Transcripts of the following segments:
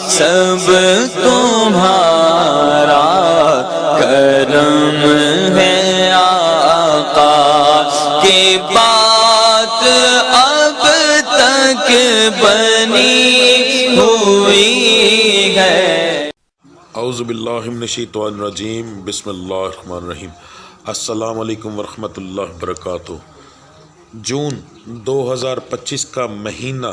سب تمہارا کرم ہے آقا کی بات اب تک بنی ہوئی ہے۔ اعوذ باللہ من الشیطان الرجیم، بسم اللہ الرحمن الرحیم۔ السلام علیکم ورحمۃ اللہ وبرکاتہ۔ جون 2025 کا مہینہ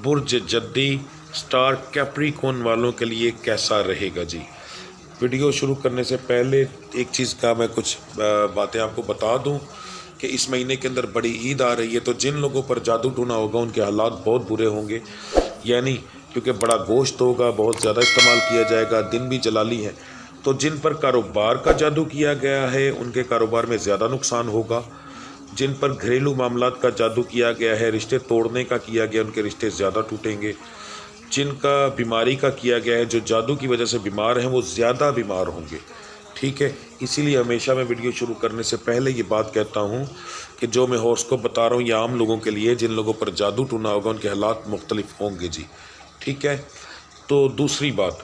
برج جدی سٹار کیپریکون والوں کے لیے کیسا رہے گا جی؟ ویڈیو شروع کرنے سے پہلے ایک چیز کا میں کچھ باتیں آپ کو بتا دوں کہ اس مہینے کے اندر بڑی عید آ رہی ہے، تو جن لوگوں پر جادو ٹونا ہوگا ان کے حالات بہت برے ہوں گے، یعنی کیونکہ بڑا گوشت ہوگا، بہت زیادہ استعمال کیا جائے گا، دن بھی جلالی ہے، تو جن پر کاروبار کا جادو کیا گیا ہے ان کے کاروبار میں زیادہ نقصان ہوگا۔ جن پر گھریلو معاملات کا جادو کیا گیا ہے، رشتے توڑنے کا کیا گیا، ان کے رشتے زیادہ ٹوٹیں گے۔ جن کا بیماری کا کیا گیا ہے، جو جادو کی وجہ سے بیمار ہیں، وہ زیادہ بیمار ہوں گے، ٹھیک ہے۔ اسی لیے ہمیشہ میں ویڈیو شروع کرنے سے پہلے یہ بات کہتا ہوں کہ جو میں ہوراسکوپ بتا رہا ہوں یہ عام لوگوں کے لیے، جن لوگوں پر جادو ٹونا ہوگا ان کے حالات مختلف ہوں گے جی، ٹھیک ہے۔ تو دوسری بات،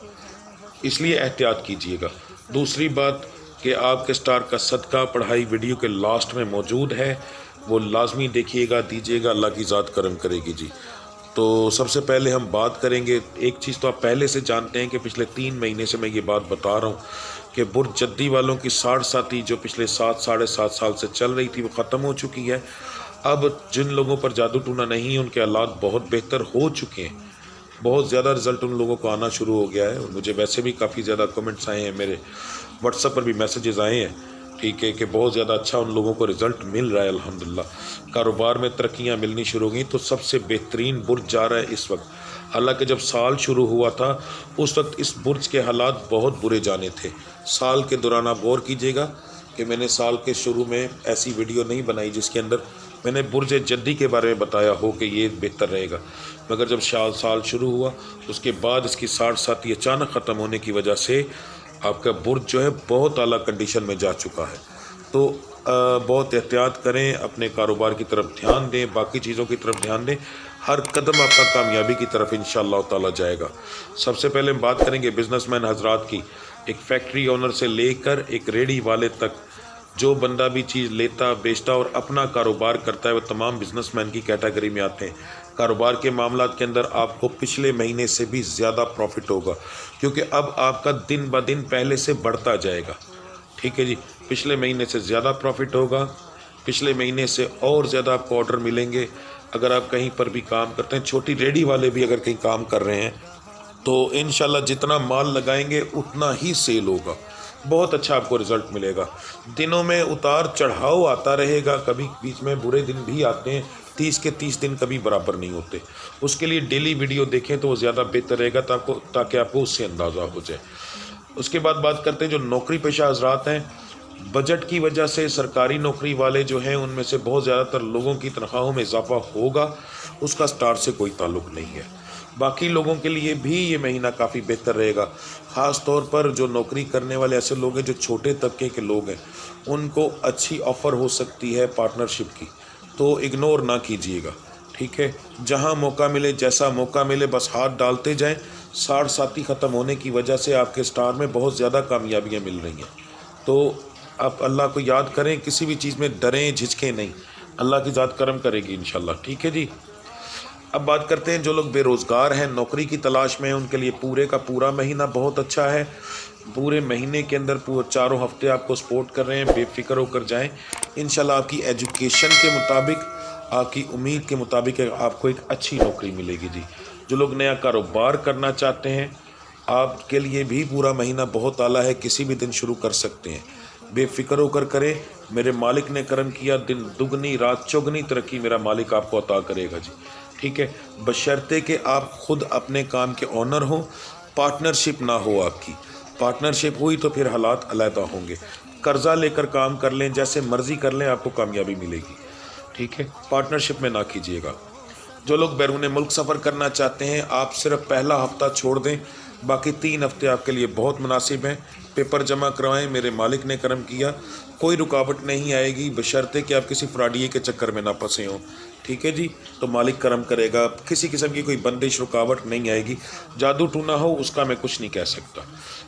اس لیے احتیاط کیجئے گا۔ دوسری بات کہ آپ کے سٹار کا صدقہ پڑھائی ویڈیو کے لاسٹ میں موجود ہے، وہ لازمی دیکھیے گا، دیجیے گا، اللہ کی ذات کرم کرے گی جی۔ تو سب سے پہلے ہم بات کریں گے، ایک چیز تو آپ پہلے سے جانتے ہیں کہ پچھلے 3 مہینے سے میں یہ بات بتا رہا ہوں کہ برج جدی والوں کی 60 جو پچھلے 7 سال سے چل رہی تھی وہ ختم ہو چکی ہے۔ اب جن لوگوں پر جادو ٹونا نہیں ان کے حالات بہت بہتر ہو چکے ہیں، بہت زیادہ رزلٹ ان لوگوں کو آنا شروع ہو گیا ہے، اور مجھے ویسے بھی کافی زیادہ کمنٹس آئے ہیں، میرے واٹس ایپ پر بھی میسیجز آئے ہیں، ٹھیک ہے، کہ بہت زیادہ اچھا ان لوگوں کو رزلٹ مل رہا ہے الحمدللہ۔ کاروبار میں ترقیاں ملنی شروع ہو گئیں، تو سب سے بہترین برج جا رہا ہے اس وقت۔ حالانکہ جب سال شروع ہوا تھا اس وقت اس برج کے حالات بہت برے جانے تھے۔ سال کے دوران آپ غور کیجیے گا کہ میں نے سال کے شروع میں ایسی ویڈیو نہیں بنائی جس کے اندر میں نے برج جدی کے بارے میں بتایا ہو کہ یہ بہتر رہے گا، مگر جب سال شروع ہوا اس کے بعد اس کی 60 اچانک ختم ہونے کی وجہ سے آپ کا برج جو ہے بہت اعلیٰ کنڈیشن میں جا چکا ہے۔ تو بہت احتیاط کریں، اپنے کاروبار کی طرف دھیان دیں، باقی چیزوں کی طرف دھیان دیں، ہر قدم آپ کا کامیابی کی طرف انشاءاللہ تعالی جائے گا۔ سب سے پہلے ہم بات کریں گے بزنس مین حضرات کی، ایک فیکٹری اونر سے لے کر ایک ریڑھی والے تک، جو بندہ بھی چیز لیتا بیچتا اور اپنا کاروبار کرتا ہے وہ تمام بزنس مین کی کیٹیگری میں آتے ہیں۔ کاروبار کے معاملات کے اندر آپ کو پچھلے مہینے سے بھی زیادہ پروفٹ ہوگا، کیونکہ اب آپ کا دن بہ دن پہلے سے بڑھتا جائے گا، ٹھیک ہے جی۔ پچھلے مہینے سے زیادہ پروفٹ ہوگا، پچھلے مہینے سے اور زیادہ آپ کو آرڈر ملیں گے۔ اگر آپ کہیں پر بھی کام کرتے ہیں، چھوٹی ریڑھی والے بھی اگر کہیں کام کر رہے ہیں تو انشاءاللہ جتنا مال لگائیں گے اتنا ہی سیل ہوگا، بہت اچھا آپ کو رزلٹ ملے گا۔ دنوں میں اتار چڑھاؤ آتا رہے گا، کبھی بیچ میں برے دن بھی آتے ہیں، 30 کے 30 دن کبھی برابر نہیں ہوتے۔ اس کے لیے ڈیلی ویڈیو دیکھیں تو وہ زیادہ بہتر رہے گا تاکہ آپ کو اس سے اندازہ ہو جائے۔ اس کے بعد بات کرتے ہیں جو نوکری پیشہ حضرات ہیں، بجٹ کی وجہ سے سرکاری نوکری والے جو ہیں ان میں سے بہت زیادہ تر لوگوں کی تنخواہوں میں اضافہ ہوگا، اس کا سٹار سے کوئی تعلق نہیں ہے۔ باقی لوگوں کے لیے بھی یہ مہینہ کافی بہتر رہے گا، خاص طور پر جو نوکری کرنے والے ایسے لوگ ہیں جو چھوٹے طبقے کے لوگ ہیں، ان کو اچھی آفر ہو سکتی ہے پارٹنرشپ کی، تو اگنور نہ کیجیے گا، ٹھیک ہے۔ جہاں موقع ملے، جیسا موقع ملے، بس ہاتھ ڈالتے جائیں۔ 60 ختم ہونے کی وجہ سے آپ کے سٹار میں بہت زیادہ کامیابیاں مل رہی ہیں، تو آپ اللہ کو یاد کریں، کسی بھی چیز میں ڈریں جھجکیں نہیں، اللہ کی ذات کرم کرے گی انشاءاللہ، ٹھیک ہے جی۔ اب بات کرتے ہیں جو لوگ بے روزگار ہیں، نوکری کی تلاش میں ہیں، ان کے لیے پورے کا پورا مہینہ بہت اچھا ہے۔ پورے مہینے کے اندر چاروں ہفتے آپ کو سپورٹ کر رہے ہیں، بے فکر ہو کر جائیں، انشاءاللہ آپ کی ایجوکیشن کے مطابق، آپ کی امید کے مطابق آپ کو ایک اچھی نوکری ملے گی جی۔ جو لوگ نیا کاروبار کرنا چاہتے ہیں آپ کے لیے بھی پورا مہینہ بہت اعلیٰ ہے، کسی بھی دن شروع کر سکتے ہیں، بے فکر ہو کر کریں، میرے مالک نے کرم کیا، دن دگنی رات چوگنی ترقی میرا مالک آپ کو عطا کرے گا جی، ٹھیک ہے، بشرطے کہ آپ خود اپنے کام کے اونر ہوں، پارٹنرشپ نہ ہو۔ آپ کی پارٹنرشپ ہوئی تو پھر حالات علیحدہ ہوں گے۔ قرضہ لے کر کام کر لیں، جیسے مرضی کر لیں، آپ کو کامیابی ملے گی، ٹھیک ہے، پارٹنرشپ میں نہ کیجیے گا۔ جو لوگ بیرون ملک سفر کرنا چاہتے ہیں آپ صرف پہلا ہفتہ چھوڑ دیں، باقی 3 ہفتے آپ کے لیے بہت مناسب ہیں۔ پیپر جمع کروائیں، میرے مالک نے کرم کیا، کوئی رکاوٹ نہیں آئے گی، بشرطے کہ آپ کسی فراڈیے کے چکر میں نہ پھنسے ہوں، ٹھیک ہے جی. تو مالک کرم کرے گا, کسی قسم کی کوئی بندش رکاوٹ نہیں آئے گی. جادو ٹونا ہو اس کا میں کچھ نہیں کہہ سکتا.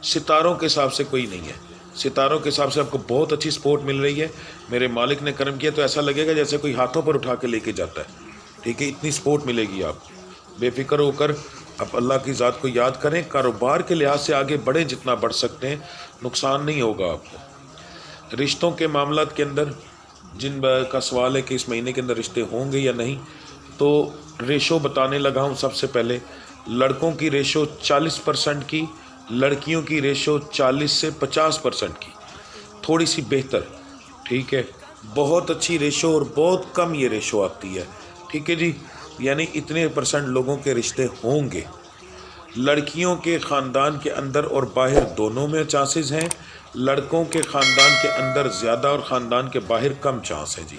ستاروں کے حساب سے کوئی نہیں ہے, ستاروں کے حساب سے آپ کو بہت اچھی سپورٹ مل رہی ہے. میرے مالک نے کرم کیا تو ایسا لگے گا جیسے کوئی ہاتھوں پر اٹھا کے لے کے جاتا ہے. ٹھیک ہے, اتنی سپورٹ ملے گی آپ. بے فکر ہو کر آپ اللہ کی ذات کو یاد کریں, کاروبار کے لحاظ سے آگے بڑھیں جتنا بڑھ سکتے ہیں, نقصان نہیں ہوگا آپ کو. رشتوں کے معاملات کے اندر جن کا سوال ہے کہ اس مہینے کے اندر رشتے ہوں گے یا نہیں, تو ریشو بتانے لگا ہوں. سب سے پہلے لڑکوں کی ریشو 40% کی, لڑکیوں کی ریشو 40 سے 50% کی, تھوڑی سی بہتر. ٹھیک ہے, بہت اچھی ریشو اور بہت کم یہ ریشو آتی ہے. ٹھیک ہے جی, یعنی اتنے % لوگوں کے رشتے ہوں گے. لڑکیوں کے خاندان کے اندر اور باہر دونوں میں چانسز ہیں, لڑکوں کے خاندان کے اندر زیادہ اور خاندان کے باہر کم چانس ہے جی.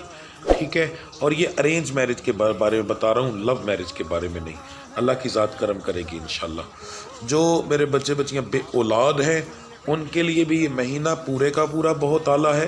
ٹھیک ہے, اور یہ ارینج میرج کے بارے میں بتا رہا ہوں, لو میرج کے بارے میں نہیں. اللہ کی ذات کرم کرے گی انشاءاللہ. جو میرے بچے بچیاں بے اولاد ہیں ان کے لیے بھی یہ مہینہ پورے کا پورا بہت اعلیٰ ہے.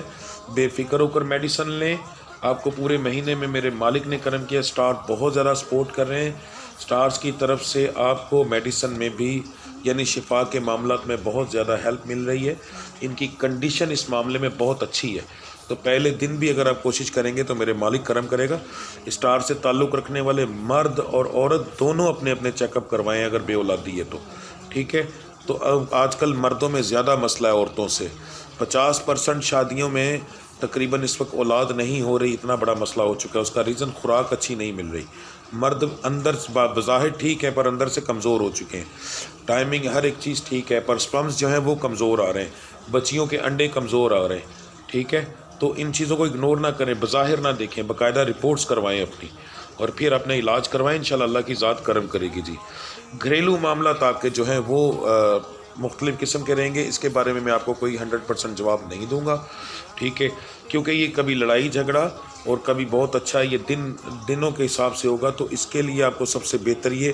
بے فکر ہو کر میڈیسن لیں. آپ کو پورے مہینے میں میرے مالک نے کرم کیا, سٹار بہت زیادہ سپورٹ کر رہے ہیں. سٹارز کی طرف سے آپ کو میڈیسن میں بھی یعنی شفا کے معاملات میں بہت زیادہ ہیلپ مل رہی ہے. ان کی کنڈیشن اس معاملے میں بہت اچھی ہے. تو پہلے دن بھی اگر آپ کوشش کریں گے تو میرے مالک کرم کرے گا. اسٹار سے تعلق رکھنے والے مرد اور عورت دونوں اپنے اپنے چیک اپ کروائیں اگر بے اولادی ہے تو. ٹھیک ہے, تو اب آج کل مردوں میں زیادہ مسئلہ ہے عورتوں سے. 50% شادیوں میں تقریباً اس وقت اولاد نہیں ہو رہی, اتنا بڑا مسئلہ ہو چکا ہے. اس کا ریزن خوراک اچھی نہیں مل رہی. مرد اندر بظاہر ٹھیک ہے پر اندر سے کمزور ہو چکے ہیں. ٹائمنگ ہر ایک چیز ٹھیک ہے پر سپرمز جو ہیں وہ کمزور آ رہے ہیں, بچیوں کے انڈے کمزور آ رہے ہیں. ٹھیک ہے, تو ان چیزوں کو اگنور نہ کریں, بظاہر نہ دیکھیں, باقاعدہ رپورٹس کروائیں اپنی اور پھر اپنا علاج کروائیں. انشاءاللہ اللہ کی ذات کرم کرے گی جی. گھریلو معاملات آپ کے جو ہیں وہ مختلف قسم کے رہیں گے. اس کے بارے میں آپ کو کوئی 100% جواب نہیں دوں گا. ٹھیک ہے, کیونکہ یہ کبھی لڑائی جھگڑا اور کبھی بہت اچھا, یہ دنوں کے حساب سے ہوگا. تو اس کے لیے آپ کو سب سے بہتر یہ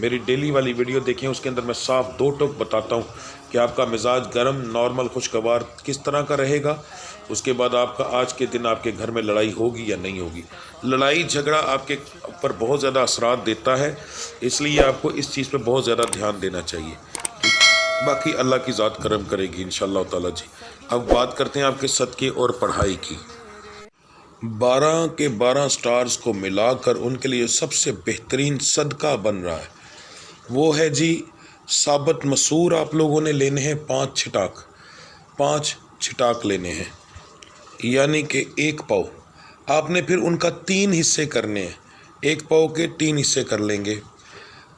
میری ڈیلی والی ویڈیو دیکھیں. اس کے اندر میں صاف 2 ٹوک بتاتا ہوں کہ آپ کا مزاج گرم, نارمل, خوشگوار کس طرح کا رہے گا. اس کے بعد آپ کا آج کے دن آپ کے گھر میں لڑائی ہوگی یا نہیں ہوگی. لڑائی جھگڑا آپ کے اوپر بہت زیادہ اثرات دیتا ہے, اس لیے آپ کو اس چیز پہ بہت زیادہ دھیان دینا چاہیے. باقی اللہ کی ذات کرم کرے گی انشاءاللہ تعالی جی. اب بات کرتے ہیں آپ کے صدقے اور پڑھائی کی. 12 کے 12 سٹارز کو ملا کر ان کے لیے سب سے بہترین صدقہ بن رہا ہے وہ ہے جی ثابت مسور. آپ لوگوں نے لینے ہیں 5 چھٹاک لینے ہیں, یعنی کہ 1 پاؤ. آپ نے پھر ان کا 3 حصے کرنے ہیں. 1 پاؤ کے 3 حصے کر لیں گے.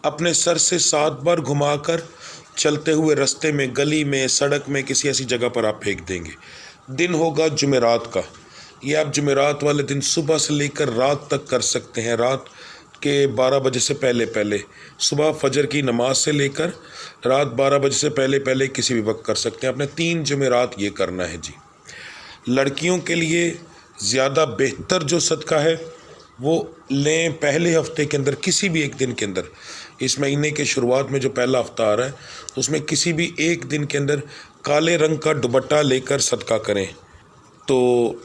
اپنے سر سے 7 بار گھما کر چلتے ہوئے رستے میں, گلی میں, سڑک میں, کسی ایسی جگہ پر آپ پھینک دیں گے. دن ہوگا جمعرات کا. یہ آپ جمعرات والے دن صبح سے لے کر رات تک کر سکتے ہیں. رات کے 12 بجے سے پہلے صبح فجر کی نماز سے لے کر رات 12 بجے سے پہلے کسی بھی وقت کر سکتے ہیں. اپنے 3 جمعرات یہ کرنا ہے جی. لڑکیوں کے لیے زیادہ بہتر جو صدقہ ہے وہ لیں پہلے ہفتے کے اندر, کسی بھی ایک دن کے اندر. اس مہینے کے شروعات میں جو پہلا ہفتہ آ رہا ہے اس میں کسی بھی ایک دن کے اندر کالے رنگ کا دوپٹہ لے کر صدقہ کریں. تو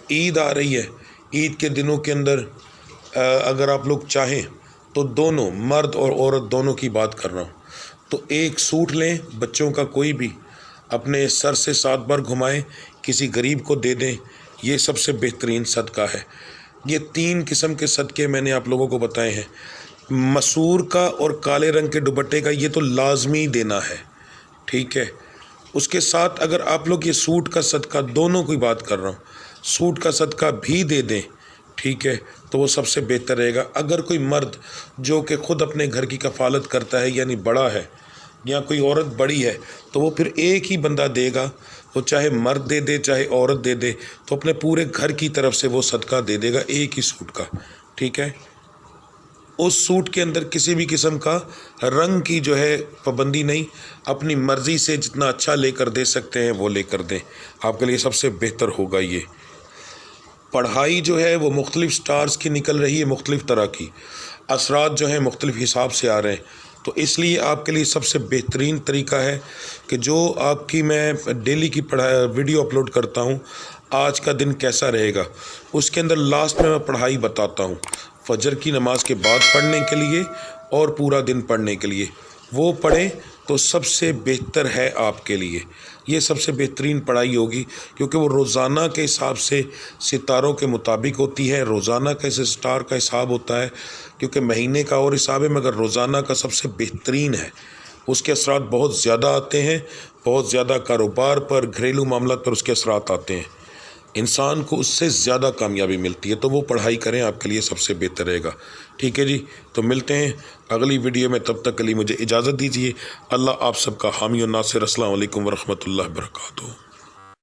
عید آ رہی ہے, عید کے دنوں کے اندر اگر آپ لوگ چاہیں تو دونوں مرد اور عورت دونوں کی بات کر رہا ہوں, تو 1 سوٹ لیں بچوں کا کوئی بھی, اپنے سر سے 7 بار گھمائیں, کسی غریب کو دے دیں. یہ سب سے بہترین صدقہ ہے. یہ 3 قسم کے صدقے میں نے آپ لوگوں کو بتائے ہیں. مسور کا اور کالے رنگ کے دوپٹے کا یہ تو لازمی دینا ہے. ٹھیک ہے, اس کے ساتھ اگر آپ لوگ یہ سوٹ کا صدقہ, دونوں کی بات کر رہا ہوں, سوٹ کا صدقہ بھی دے دیں. ٹھیک ہے, تو وہ سب سے بہتر رہے گا. اگر کوئی مرد جو کہ خود اپنے گھر کی کفالت کرتا ہے یعنی بڑا ہے, یا کوئی عورت بڑی ہے, تو وہ پھر ایک ہی بندہ دے گا. وہ چاہے مرد دے دے چاہے عورت دے دے, تو اپنے پورے گھر کی طرف سے وہ صدقہ دے دے گا ایک ہی سوٹ کا. ٹھیک ہے, اس سوٹ کے اندر کسی بھی قسم کا رنگ کی جو ہے پابندی نہیں. اپنی مرضی سے جتنا اچھا لے کر دے سکتے ہیں وہ لے کر دیں. آپ کے لیے سب سے بہتر ہوگا. یہ پڑھائی جو ہے وہ مختلف سٹارز کی نکل رہی ہے, مختلف طرح کی اثرات جو ہیں مختلف حساب سے آ رہے ہیں. تو اس لیے آپ کے لیے سب سے بہترین طریقہ ہے کہ جو آپ کی میں ڈیلی کی ویڈیو اپلوڈ کرتا ہوں, آج کا دن کیسا رہے گا, اس کے اندر لاسٹ میں پڑھائی بتاتا ہوں. فجر کی نماز کے بعد پڑھنے کے لیے اور پورا دن پڑھنے کے لیے، وہ پڑھیں تو سب سے بہتر ہے آپ کے لیے، یہ سب سے بہترین پڑھائی ہوگی، کیونکہ وہ روزانہ کے حساب سے ستاروں کے مطابق ہوتی ہے، روزانہ کیسے سٹار کا حساب ہوتا ہے، کیونکہ مہینے کا اور حساب ہے مگر روزانہ کا سب سے بہترین ہے، اس کے اثرات بہت زیادہ آتے ہیں، بہت زیادہ کاروبار پر، گھریلو معاملات پر اس کے اثرات آتے ہیں، انسان کو اس سے زیادہ کامیابی ملتی ہے، تو وہ پڑھائی کریں، آپ کے لیے سب سے بہتر رہے گا۔ ٹھیک ہے جی، تو ملتے ہیں اگلی ویڈیو میں، تب تک کے لیے مجھے اجازت دیجیے۔ اللہ آپ سب کا حامی و ناصر۔ السلام علیکم ورحمۃ اللہ وبرکاتہ۔